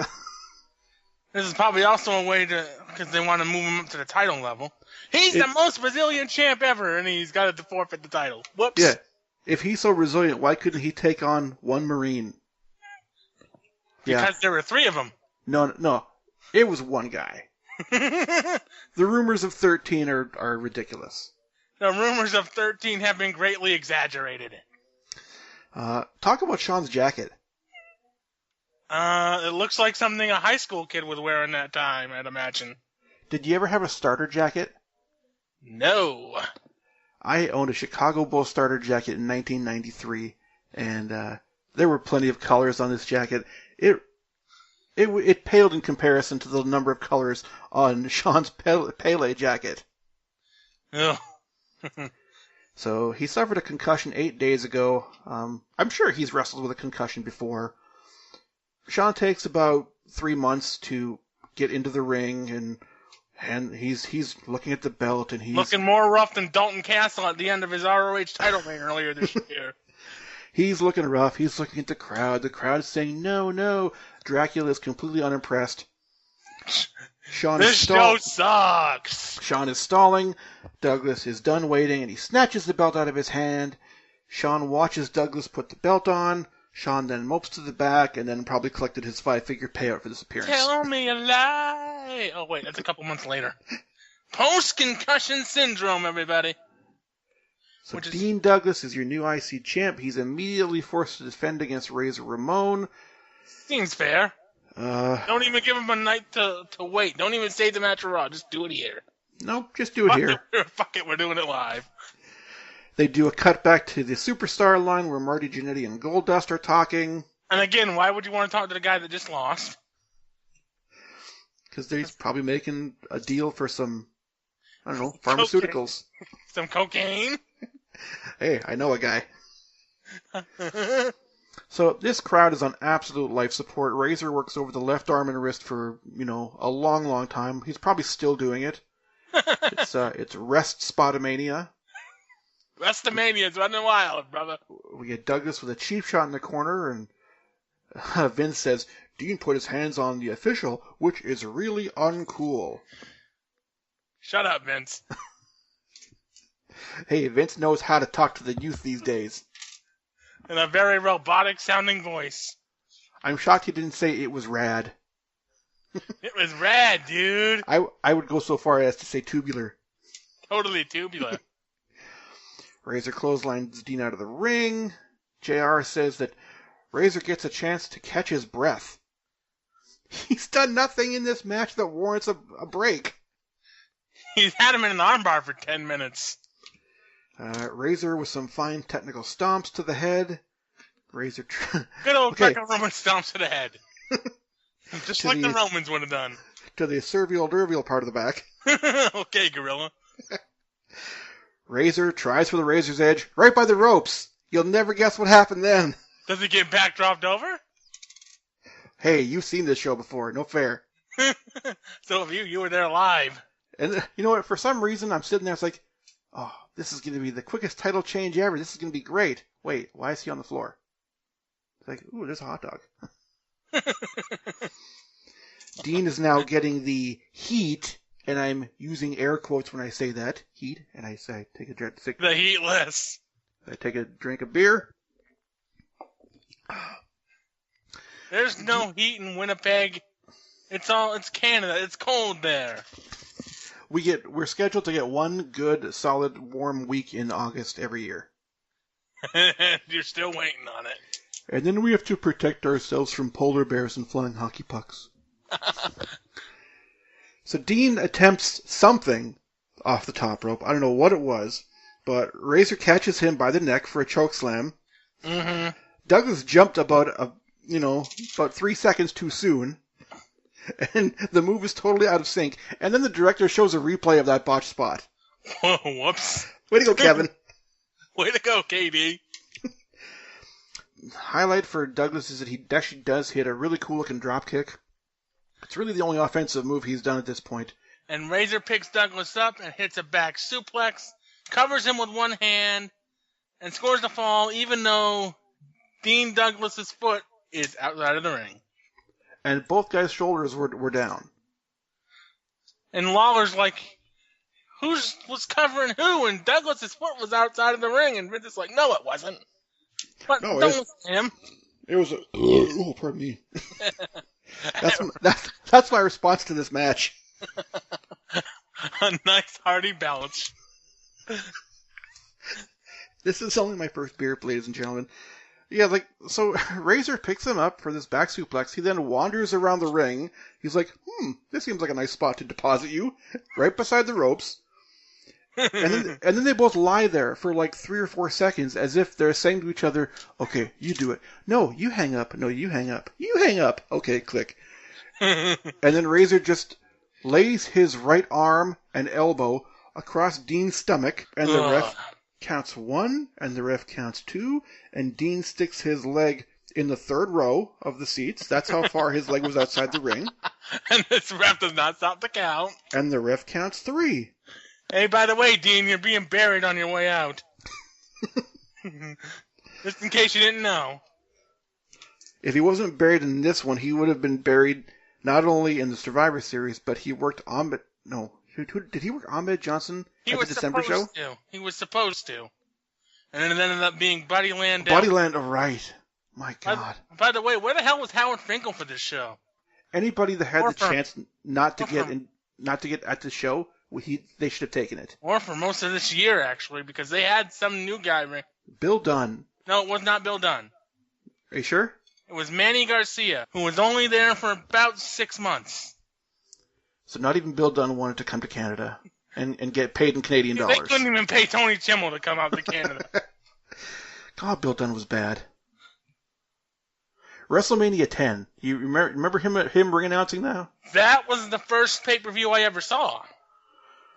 This is probably also a way because they want to move him up to the title level. He's the most resilient champ ever, and he's got to forfeit the title. Whoops. Yeah. If he's so resilient, why couldn't he take on one Marine? Because there were 3 of them. No. It was one guy. The rumors of 13 are ridiculous. The rumors of 13 have been greatly exaggerated. Talk about Shawn's jacket. It looks like something a high school kid was wearing that time, I'd imagine. Did you ever have a starter jacket? No. I owned a Chicago Bulls starter jacket in 1993, and there were plenty of colors on this jacket. It paled in comparison to the number of colors on Shawn's Pele jacket. Oh. So he suffered a concussion 8 days ago. I'm sure he's wrestled with a concussion before. Shawn takes about 3 months to get into the ring, and he's looking at the belt, and he's looking more rough than Dalton Castle at the end of his ROH title reign earlier this year. He's looking rough. He's looking at the crowd. The crowd is saying, "No, no." Dracula is completely unimpressed. This show sucks. Shawn is stalling. Douglas is done waiting, and he snatches the belt out of his hand. Shawn watches Douglas put the belt on. Shawn then mopes to the back and then probably collected his 5-figure payout for this appearance. Tell me a lie. Oh, wait, that's a couple months later. Post-concussion syndrome, everybody. So Dean Douglas is your new IC champ. He's immediately forced to defend against Razor Ramon. Seems fair. Don't even give him a night to wait. Don't even save the match for Raw. Just do it here. Nope, just do it here. Fuck it, we're doing it live. They do a cut back to the Superstar line where Marty Jannetty and Goldust are talking. And again, why would you want to talk to the guy that just lost? Because he's probably making a deal for some, I don't know, pharmaceuticals. Some cocaine? Hey, I know a guy. So this crowd is on absolute life support. Razor works over the left arm and wrist for, a long, long time. He's probably still doing it. It's rest spotomania. Restomania's running wild, brother. We get Douglas with a cheap shot in the corner, and Vince says, Dean put his hands on the official, which is really uncool. Shut up, Vince. Hey, Vince knows how to talk to the youth these days. In a very robotic-sounding voice. I'm shocked he didn't say it was rad. It was rad, dude. I would go so far as to say tubular. Totally tubular. Razor clotheslines Dean out of the ring. JR says that Razor gets a chance to catch his breath. He's done nothing in this match that warrants a break. He's had him in an armbar for 10 minutes. Razor with some fine technical stomps to the head. Razor. Good old Greco-Roman stomps to the head. Just like the Romans would have done. To the servial-dervial part of the back. Okay, Gorilla. Razor tries for the Razor's Edge right by the ropes. You'll never guess what happened then. Does he get backdropped over? Hey, you've seen this show before. No fair. So if you were there live. And you know what? For some reason, I'm sitting there. It's like, oh, this is going to be the quickest title change ever. This is going to be great. Wait, why is he on the floor? It's like, ooh, there's a hot dog. Dean is now getting the heat, and I'm using air quotes when I say that. Heat, and I say, take a drink. The heatless. I take a drink of beer. There's no heat in Winnipeg. It's Canada. It's cold there. We're scheduled to get one good, solid, warm week in August every year. You're still waiting on it. And then we have to protect ourselves from polar bears and flying hockey pucks. So Dean attempts something off the top rope. I don't know what it was, but Razor catches him by the neck for a chokeslam. Mm-hmm. Douglas jumped about 3 seconds too soon. And the move is totally out of sync. And then the director shows a replay of that botched spot. Whoa, whoops. Way to go, Kevin. Way to go, KD. Highlight for Douglas is that he actually does hit a really cool-looking drop kick. It's really the only offensive move he's done at this point. And Razor picks Douglas up and hits a back suplex, covers him with one hand, and scores the fall even though Dean Douglas's foot is outside of the ring. And both guys' shoulders were down. And Lawler's like, who was covering who? And Douglas's foot was outside of the ring. And Vince is like, no, it wasn't. But no, don't listen to him. It was oh, pardon me. That's my response to this match. A nice hearty belch. This is only my first beer, ladies and gentlemen. Yeah, so Razor picks him up for this back suplex. He then wanders around the ring. He's like, this seems like a nice spot to deposit you. Right beside the ropes. And then they both lie there for 3 or 4 seconds as if they're saying to each other, okay, you do it. No, you hang up. No, you hang up. You hang up. Okay, click. And then Razor just lays his right arm and elbow across Dean's stomach, and the ref counts 1, and the ref counts 2, and Dean sticks his leg in the third row of the seats. That's how far his leg was outside the ring. And this ref does not stop the count. And the ref counts 3. Hey, by the way, Dean, you're being buried on your way out. Just in case you didn't know. If he wasn't buried in this one, he would have been buried not only in the Survivor Series, but he worked Ahmed... No. Did he work Ahmed Johnson at the December show? He was supposed to. And then it ended up being Buddy Landel. Buddy Landel, right. My God. By the way, where the hell was Howard Finkel for this show? Anybody that had the chance not to get at the show, they should have taken it. Or for most of this year, actually, because they had some new guy. Bill Dunn. No, it was not Bill Dunn. Are you sure? It was Manny Garcia, who was only there for about 6 months. So not even Bill Dunn wanted to come to Canada and get paid in Canadian dollars. They couldn't even pay Tony Chimmel to come out to Canada. God, Bill Dunn was bad. WrestleMania 10. You remember him ring announcing now? That was the first pay-per-view I ever saw.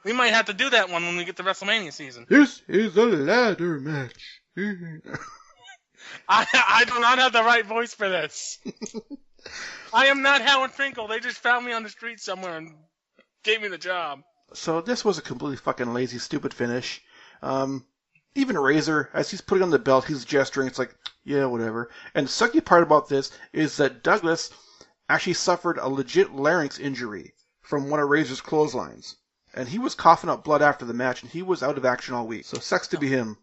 We might have to do that one when we get to WrestleMania season. This is a ladder match. I do not have the right voice for this. I am not Howard Finkel. They just found me on the street somewhere and gave me the job. So this was a completely fucking lazy, stupid finish. Even Razor, as he's putting on the belt, he's gesturing. It's like, yeah, whatever. And the sucky part about this is that Douglas actually suffered a legit larynx injury from one of Razor's clotheslines. And he was coughing up blood after the match, and he was out of action all week. So sucks to be him.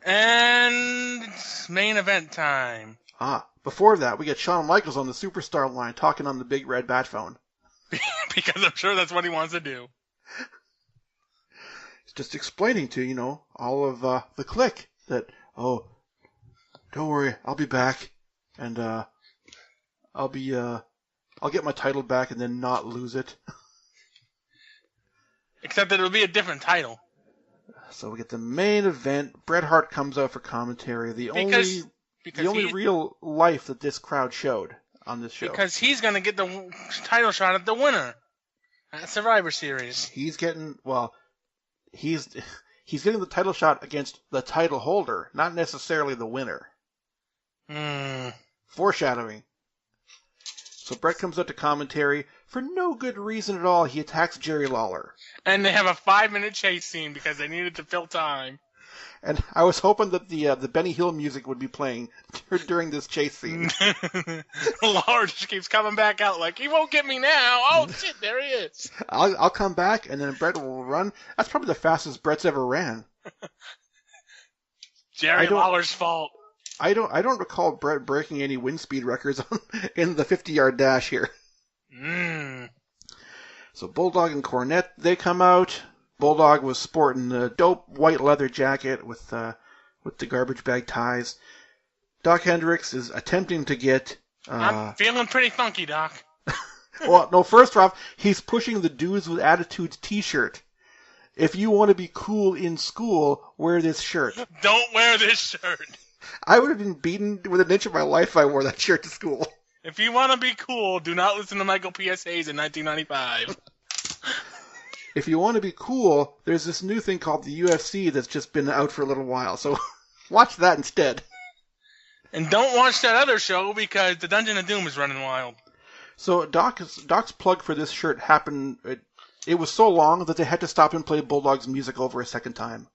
And it's main event time. Before that, we get Shawn Michaels on the Superstar line talking on the big red bat phone. Because I'm sure that's what he wants to do. He's just explaining to, all of the clique that, oh, don't worry, I'll be back, and I'll get my title back and then not lose it. Except that it'll be a different title. So we get the main event. Bret Hart comes out for commentary. The only real life that this crowd showed on this show. Because he's going to get the title shot at the winner at Survivor Series. He's getting the title shot against the title holder, not necessarily the winner. Foreshadowing. So Bret comes out to commentary. For no good reason at all, he attacks Jerry Lawler. And they have a 5-minute chase scene because they needed to fill time. And I was hoping that the Benny Hill music would be playing during this chase scene. Lawler just keeps coming back out like, he won't get me now. Oh, shit, there he is. I'll come back, and then Bret will run. That's probably the fastest Bret's ever ran. Jerry Lawler's fault. I don't recall Bret breaking any wind speed records in the 50-yard dash here. So Bulldog and Cornette, they come out. Bulldog was sporting a dope white leather jacket with the garbage bag ties. Doc Hendricks is attempting to get... I'm feeling pretty funky, Doc. Well, no, first off, he's pushing the Dudes with Attitudes t-shirt. If you want to be cool in school, wear this shirt. Don't wear this shirt. I would have been beaten with an inch of my life if I wore that shirt to school. If you want to be cool, do not listen to Michael P.S. Hayes in 1995. If you want to be cool, there's this new thing called the UFC that's just been out for a little while, so watch that instead. And don't watch that other show because the Dungeon of Doom is running wild. So Doc's plug for this shirt happened... It was so long that they had to stop and play Bulldog's music over a second time.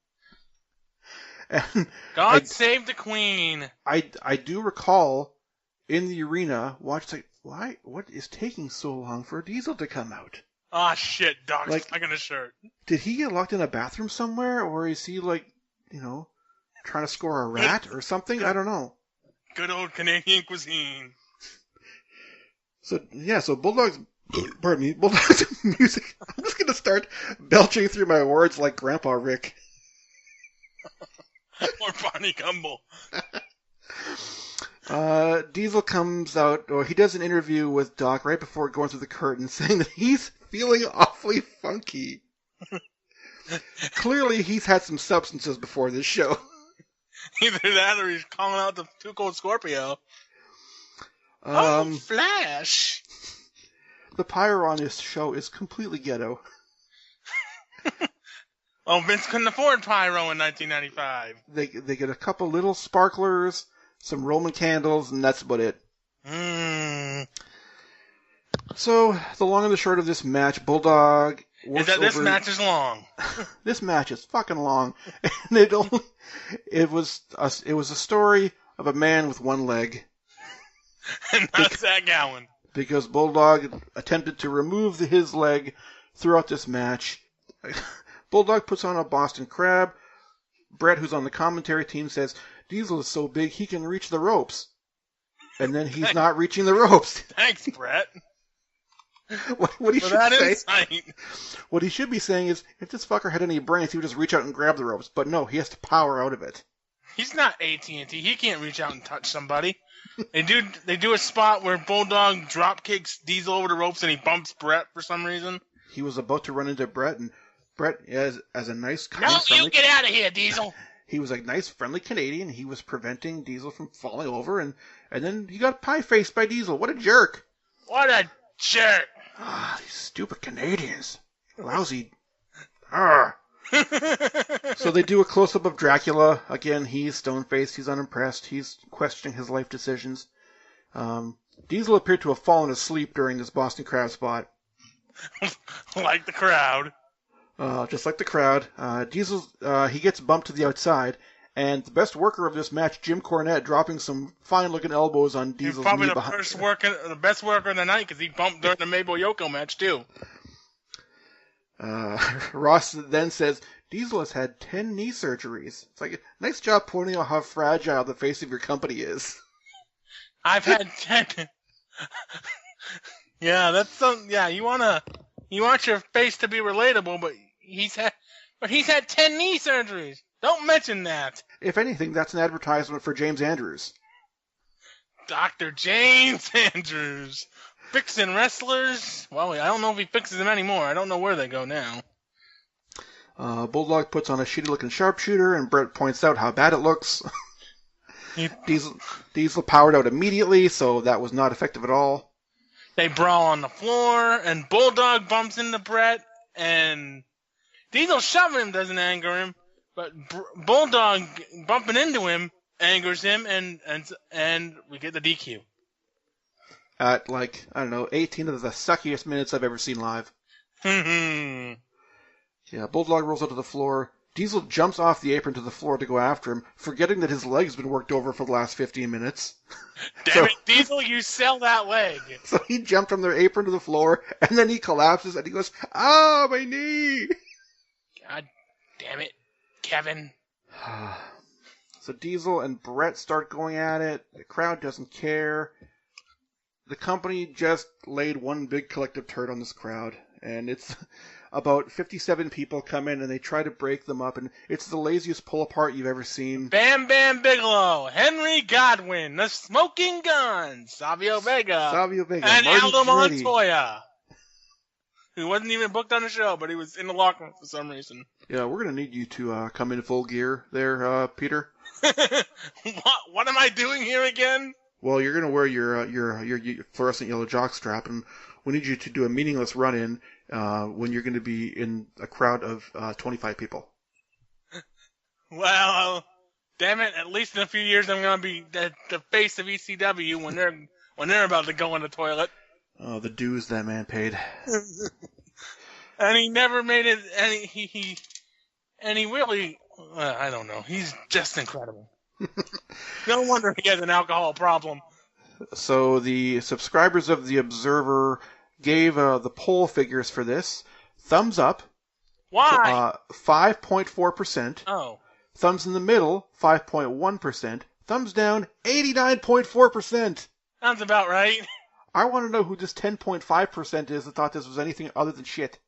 And God save the Queen. I do recall in the arena watching, like, what is taking so long for Diesel to come out? Oh shit, Doc's stuck in a shirt. Did he get locked in a bathroom somewhere, or is he trying to score a rat or something? I don't know. Good old Canadian cuisine. So Bulldog's music. I'm just gonna start belching through my words like Grandpa Rick. Or Barney Gumble. Diesel comes out, or he does an interview with Doc right before going through the curtain, saying that he's feeling awfully funky. Clearly, he's had some substances before this show. Either that, or he's calling out the Too Cold Scorpio. Flash! The pyro on this show is completely ghetto. Oh, Vince couldn't afford pyro in 1995. They get a couple little sparklers, some Roman candles, and that's about it. So, the long and the short of this match, Bulldog works this match is long. This match is fucking long. And it was a story of a man with one leg. And that's Zach Gowen. Because Bulldog attempted to remove his leg throughout this match. Bulldog puts on a Boston Crab. Bret, who's on the commentary team, says, Diesel is so big he can reach the ropes. And then he's not reaching the ropes. Thanks, Brett. What he should say? Insight. What he should be saying is, if this fucker had any brains, he would just reach out and grab the ropes. But no, he has to power out of it. He's not AT&T. He can't reach out and touch somebody. They do a spot where Bulldog drop kicks Diesel over the ropes and he bumps Brett for some reason. He was about to run into Brett, and Brett, as a nice, kind, no, friendly... you get out of here, Diesel! He was a nice, friendly Canadian. He was preventing Diesel from falling over, and then he got pie-faced by Diesel. What a jerk! What a jerk! Ah, these stupid Canadians. Lousy. Arrgh. So they do a close-up of Dracula. Again, he's stone-faced. He's unimpressed. He's questioning his life decisions. Diesel appeared to have fallen asleep during this Boston Crab spot. Like the crowd. Just like the crowd. Diesel, he gets bumped to the outside, and the best worker of this match, Jim Cornette, dropping some fine-looking elbows on Diesel's knee behind. He's probably the best worker of the night, because he bumped during the Mabel Yoko match, too. Ross then says, Diesel has had 10 knee surgeries. It's like, nice job pointing out how fragile the face of your company is. I've had 10. Yeah, that's some. Yeah, you want your face to be relatable, but he's had 10 knee surgeries. Don't mention that. If anything, that's an advertisement for James Andrews. Dr. James Andrews. Fixing wrestlers. Well, I don't know if he fixes them anymore. I don't know where they go now. Bulldog puts on a shitty-looking sharpshooter, and Brett points out how bad it looks. Diesel powered out immediately, so that was not effective at all. They brawl on the floor, and Bulldog bumps into Brett, and Diesel shoving him doesn't anger him, but Bulldog bumping into him angers him, and we get the DQ. At, 18 of the suckiest minutes I've ever seen live. Yeah, Bulldog rolls out to the floor. Diesel jumps off the apron to the floor to go after him, forgetting that his leg's been worked over for the last 15 minutes. Damn it, Diesel, you sell that leg. So he jumped from their apron to the floor, and then he collapses, and he goes, "Ah, my knee!" God damn it, Kevin. So Diesel and Brett start going at it. The crowd doesn't care. The company just laid one big collective turd on this crowd, and it's about 57 people come in, and they try to break them up, and it's the laziest pull-apart you've ever seen. Bam Bam Bigelow, Henry Godwin, the Smoking Gun, Savio Vega, and Aldo Montoya, who wasn't even booked on the show, but he was in the locker room for some reason. Yeah, we're going to need you to come in full gear there, Peter. What am I doing here again? Well, you're going to wear your fluorescent yellow jockstrap, and we need you to do a meaningless run-in when you're going to be in a crowd of 25 people. Well, damn it! At least in a few years, I'm going to be the face of ECW when they're about to go in the toilet. Oh, the dues that man paid. And he never made it. And he really, I don't know. He's just incredible. No wonder he has an alcohol problem. So the subscribers of The Observer gave the poll figures for this. Thumbs up. Why? 5.4%. Oh. Thumbs in the middle, 5.1%. Thumbs down, 89.4%. Sounds about right. I want to know who this 10.5% is that thought this was anything other than shit.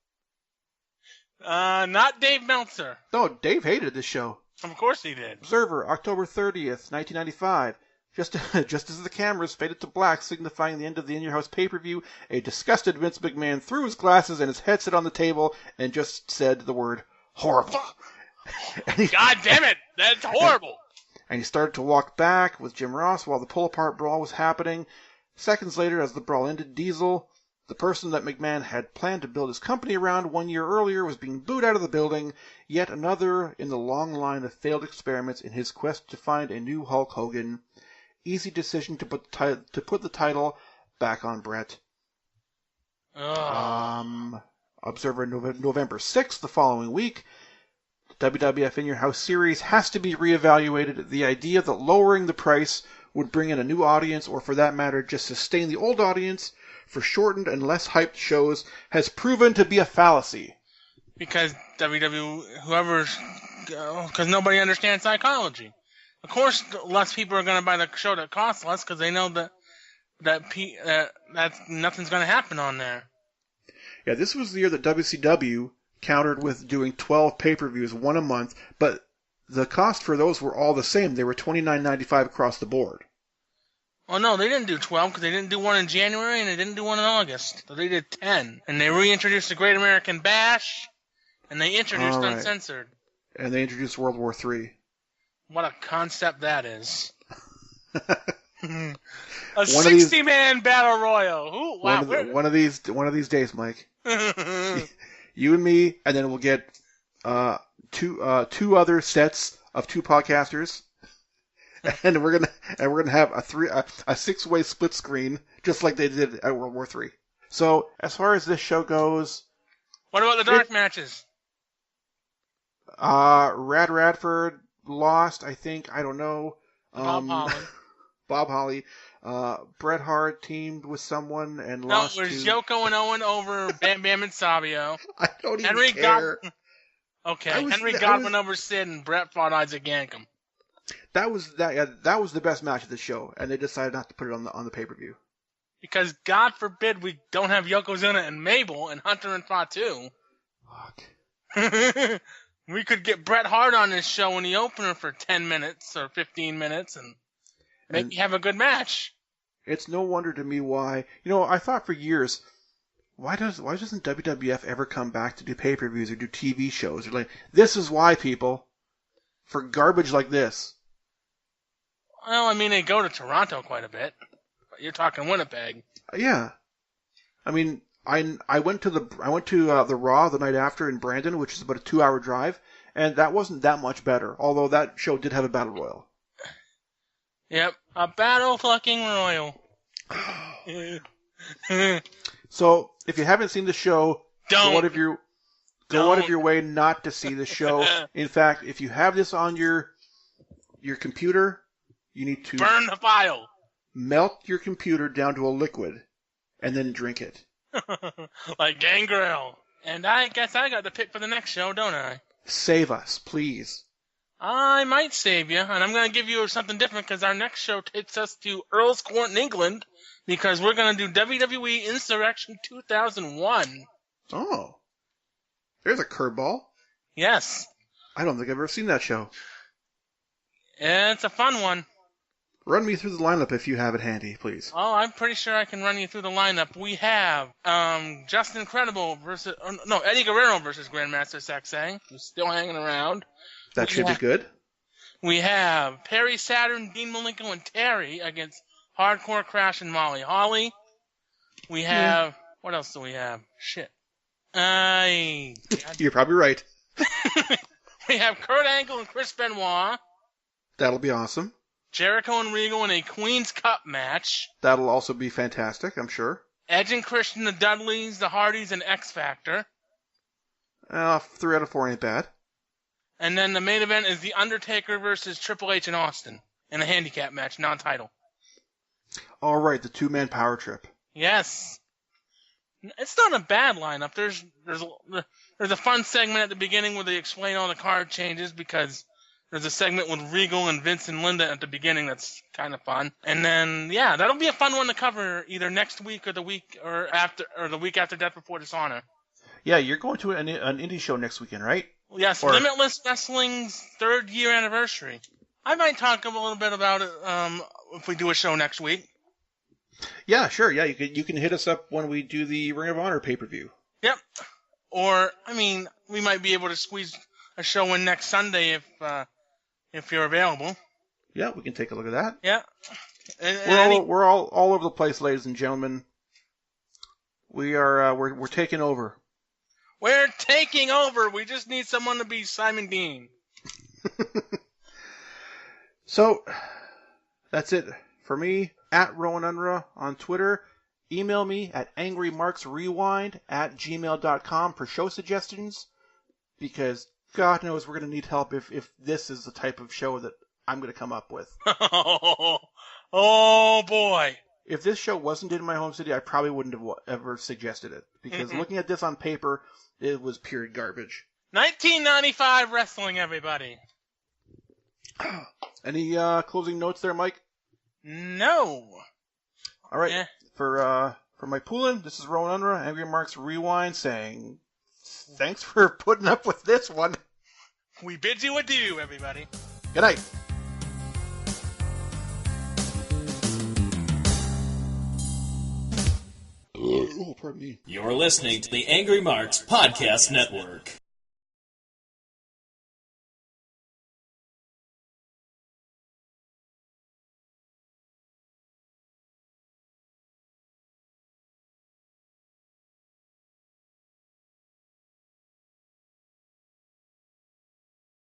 Not Dave Meltzer. No, Dave hated this show. Of course he did. Observer, October 30th, 1995. Just as the cameras faded to black, signifying the end of the In Your House pay-per-view, a disgusted Vince McMahon threw his glasses and his headset on the table and just said the word, horrible. God damn it! That's horrible! And he started to walk back with Jim Ross while the pull-apart brawl was happening. Seconds later, as the brawl ended, Diesel, the person that McMahon had planned to build his company around 1 year earlier, was being booed out of the building, yet another in the long line of failed experiments in his quest to find a new Hulk Hogan. Easy decision to put the title back on Brett. Observer, November 6th, the following week. The WWF In Your House series has to be reevaluated. The idea that lowering the price would bring in a new audience, or for that matter, just sustain the old audience for shortened and less hyped shows, has proven to be a fallacy. Because because nobody understands psychology. Of course, less people are going to buy the show that costs less because they know that nothing's going to happen on there. Yeah, this was the year that WCW countered with doing 12 pay-per-views, one a month, but the cost for those were all the same. They were $29.95 across the board. Oh, no, they didn't do 12 because they didn't do one in January and they didn't do one in August. So they did 10. And they reintroduced the Great American Bash, and they introduced Uncensored. And they introduced World War III. What a concept that is. A 60-man battle royal. Ooh, wow. One of these days, Mike. You and me, and then we'll get two other sets of two podcasters, and we're gonna have a 6-way split screen just like they did at World War III. So as far as this show goes, what about the dark matches? Rad Radford lost, I think. I don't know. Bob Holly. Bret Hart teamed with someone and lost to... No, it was Yoko and Owen over Bam Bam and Sabio. I don't even care. Henry Godwin over Sid and Bret fought Isaac Yankem. That was the best match of the show, and they decided not to put it on the pay-per-view. Because God forbid we don't have Yokozuna and Mabel and Hunter and Fatu. Fuck. We could get Bret Hart on this show in the opener for 10 minutes or 15 minutes and maybe have a good match. It's no wonder to me why... I thought for years, why doesn't WWF ever come back to do pay-per-views or do TV shows? This is why, people. For garbage like this. Well, I mean, they go to Toronto quite a bit. But you're talking Winnipeg. Yeah. I mean, I went to the Raw the night after in Brandon, which is about a 2-hour drive, and that wasn't that much better, although that show did have a battle royal. Yep, a battle fucking royal. So, if you haven't seen the show, go out of your way not to see the show. In fact, if you have this on your computer, you need to burn the file. Melt your computer down to a liquid, and then drink it. Like Gangrel. And I guess I got the pick for the next show, don't I? Save us, please. I might save you, and I'm going to give you something different because our next show takes us to Earl's Court in England because we're going to do WWE Insurrection 2001. Oh. There's a curveball. Yes. I don't think I've ever seen that show. It's a fun one. Run me through the lineup if you have it handy, please. Oh, I'm pretty sure I can run you through the lineup. We have Justin Incredible Eddie Guerrero versus Grandmaster Sexay, who's still hanging around. That should be good. We have Perry Saturn, Dean Malenko, and Terry against Hardcore Crash and Molly Holly. We have... What else do we have? Shit. You're probably right. We have Kurt Angle and Chris Benoit. That'll be awesome. Jericho and Regal in a Queen's Cup match. That'll also be fantastic, I'm sure. Edge and Christian, the Dudleys, the Hardys, and X Factor. 3 out of 4 ain't bad. And then the main event is The Undertaker versus Triple H in Austin in a handicap match, non-title. All right, the 2-man power trip. Yes. It's not a bad lineup. There's a fun segment at the beginning where they explain all the card changes because there's a segment with Regal and Vince and Linda at the beginning that's kind of fun. And then, yeah, that'll be a fun one to cover either next week or the week after Death Before Dishonor. Yeah, you're going to an indie show next weekend, right? Yes, Limitless Wrestling's 3rd year anniversary. I might talk a little bit about it if we do a show next week. Yeah, sure. Yeah, you can hit us up when we do the Ring of Honor pay-per-view. Yep. Or, we might be able to squeeze a show in next Sunday if you're available. Yeah, we can take a look at that. Yeah. We're all over the place, ladies and gentlemen. We're taking over. We're taking over. We just need someone to be Simon Dean. So, that's it for me. At Rowan Unruh on Twitter. Email me at angrymarksrewind@gmail.com for show suggestions. Because God knows we're going to need help if this is the type of show that I'm going to come up with. Oh, boy. If this show wasn't in my home city, I probably wouldn't have ever suggested it. Because looking at this on paper, it was pure garbage. 1995 wrestling, everybody. Any closing notes there, Mike? No. All right. Yeah. For my Poolin, this is Rowan Unruh, Angry Marks Rewind, saying thanks for putting up with this one. We bid you adieu, everybody. Good night. Oh, pardon me. You're listening to the Angry Marks Podcast Network.